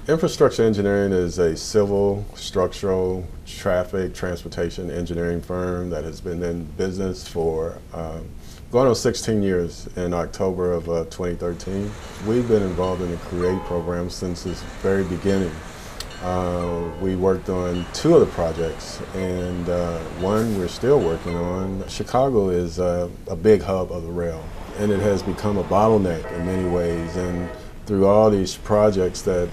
Infrastructure engineering is a civil, structural, traffic, transportation engineering firm that has been in business for going on 16 years in October of 2013. We've been involved in the CREATE program since its very beginning. We worked on 2 of the projects, and one we're still working on. Chicago is a big hub of the rail, and it has become a bottleneck in many ways. And through all these projects that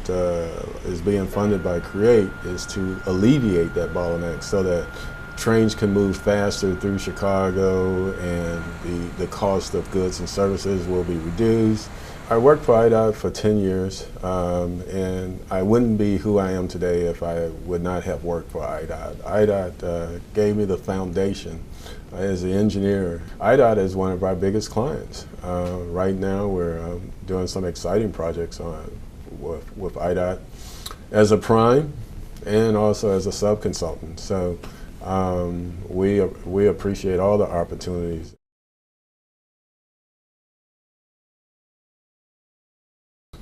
is being funded by CREATE is to alleviate that bottleneck so that trains can move faster through Chicago and the cost of goods and services will be reduced. I worked for IDOT for 10 years, and I wouldn't be who I am today if I would not have worked for IDOT. IDOT gave me the foundation as an engineer. IDOT is one of our biggest clients. Right now we're doing some exciting projects with IDOT as a prime and also as a sub-consultant. So we appreciate all the opportunities.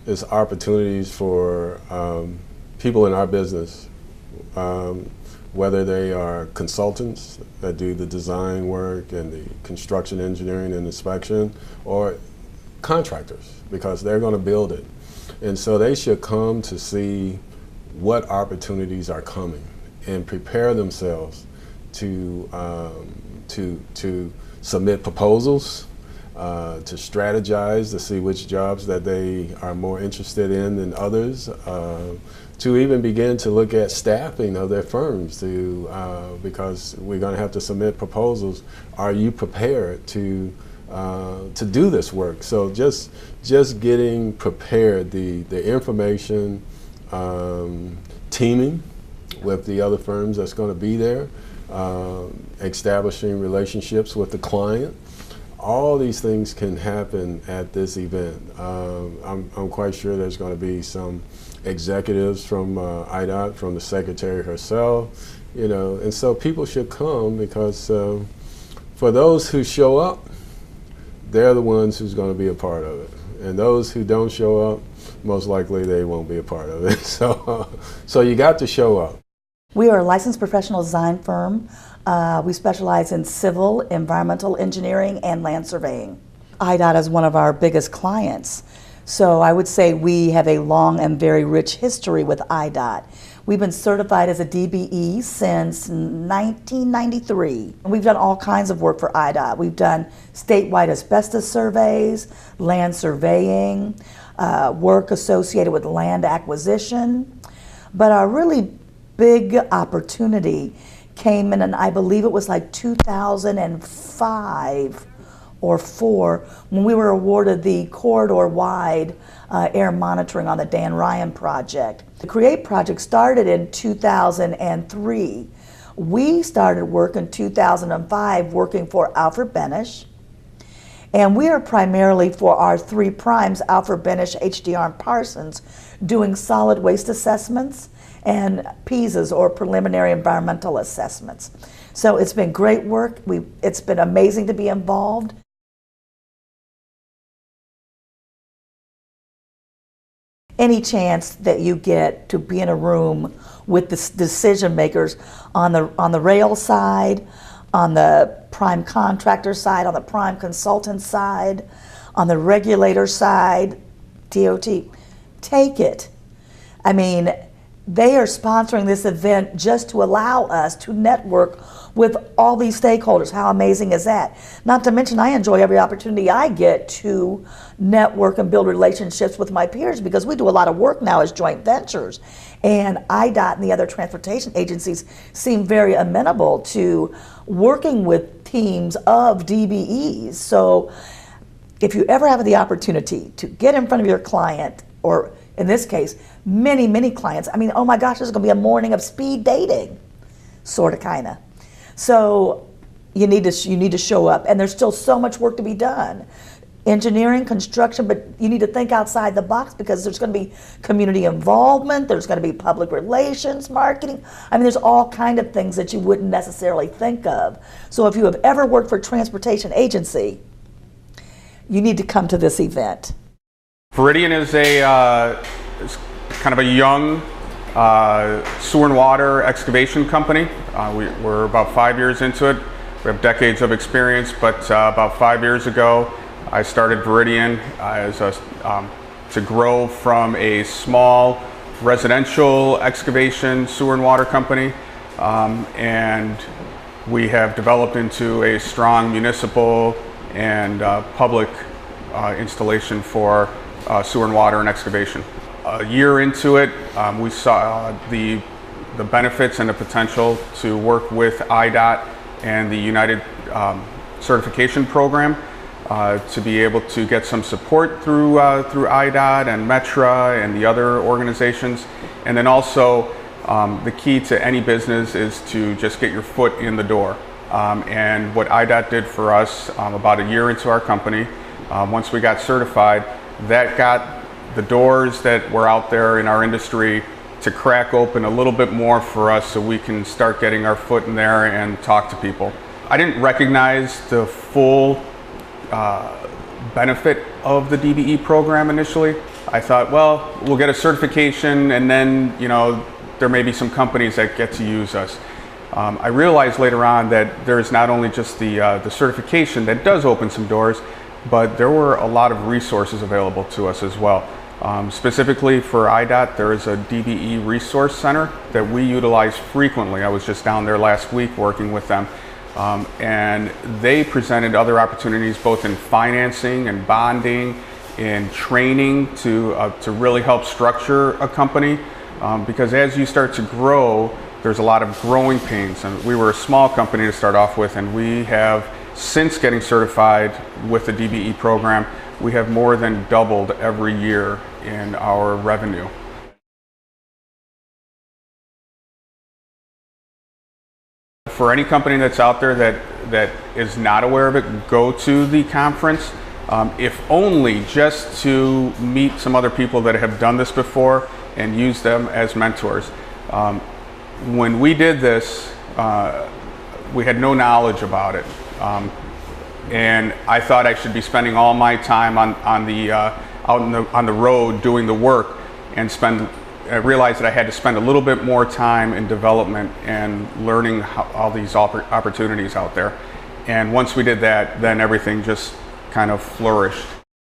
It's opportunities for people in our business, whether they are consultants that do the design work and the construction engineering and inspection, or contractors, because they're going to build it. And so they should come to see what opportunities are coming and prepare themselves to submit proposals, to strategize, to see which jobs that they are more interested in than others, to even begin to look at staffing of their firms, because we're going to have to submit proposals. Are you prepared to do this work? So just getting prepared, the information, teaming with the other firms that's going to be there, establishing relationships with the client. All these things can happen at this event. I'm quite sure there's going to be some executives from IDOT, from the secretary herself, and so people should come, because for those who show up, they're the ones who's going to be a part of it. And those who don't show up, most likely they won't be a part of it. So you got to show up. We are a licensed professional design firm. We specialize in civil, environmental engineering, and land surveying. IDOT is one of our biggest clients. So I would say we have a long and very rich history with IDOT. We've been certified as a DBE since 1993. We've done all kinds of work for IDOT. We've done statewide asbestos surveys, land surveying, work associated with land acquisition. But our really big opportunity came in, and I believe it was like 2005 or 4, when we were awarded the corridor-wide air monitoring on the Dan Ryan project. The CREATE project started in 2003. We started work in 2005 working for Alfred Benish, and we are primarily for our 3 primes, Alfred Benish, HDR, and Parsons, doing solid waste assessments and PESAs, or preliminary environmental assessments. So it's been great work. It's been amazing to be involved. Any chance that you get to be in a room with the decision makers on the rail side, on the prime contractor side, on the prime consultant side, on the regulator side, DOT, take it. I mean, they are sponsoring this event just to allow us to network with all these stakeholders. How amazing is that? Not to mention, I enjoy every opportunity I get to network and build relationships with my peers, because we do a lot of work now as joint ventures. And IDOT and the other transportation agencies seem very amenable to working with teams of DBEs. So if you ever have the opportunity to get in front of your client, or in this case, many clients, I mean, oh my gosh, this is going to be a morning of speed dating, sort of, kind of. So you need to show up, and there's still so much work to be done. Engineering, construction, but you need to think outside the box, because there's going to be community involvement, there's going to be public relations, marketing. I mean, there's all kind of things that you wouldn't necessarily think of. So if you have ever worked for a transportation agency, you need to come to this event. Veridian is a kind of a young sewer and water excavation company. We're about 5 years into it. We have decades of experience, but about 5 years ago, I started Veridian to grow from a small residential excavation sewer and water company, and we have developed into a strong municipal and public installation for sewer and water and excavation. A year into it, we saw the benefits and the potential to work with IDOT and the United certification program to be able to get some support through IDOT and Metra and the other organizations. And then also the key to any business is to just get your foot in the door. And what IDOT did for us about a year into our company, once we got certified, that got the doors that were out there in our industry to crack open a little bit more for us so we can start getting our foot in there and talk to people. I didn't recognize the full benefit of the DBE program initially. I thought, well, we'll get a certification and then, you know, there may be some companies that get to use us. I realized later on that there's not only just the certification that does open some doors, but there were a lot of resources available to us as well. Specifically for IDOT, there is a DBE resource center that we utilize frequently. I was just down there last week working with them. And they presented other opportunities both in financing and bonding, in training to really help structure a company. Because as you start to grow, there's a lot of growing pains. And we were a small company to start off with, and we have, since getting certified with the DBE program, we have more than doubled every year in our revenue. For any company that's out there that is not aware of it, go to the conference, if only just to meet some other people that have done this before and use them as mentors. When we did this, we had no knowledge about it. And I thought I should be spending all my time on the road doing the work, and I realized that I had to spend a little bit more time in development and learning all these opportunities out there. And once we did that, then everything just kind of flourished.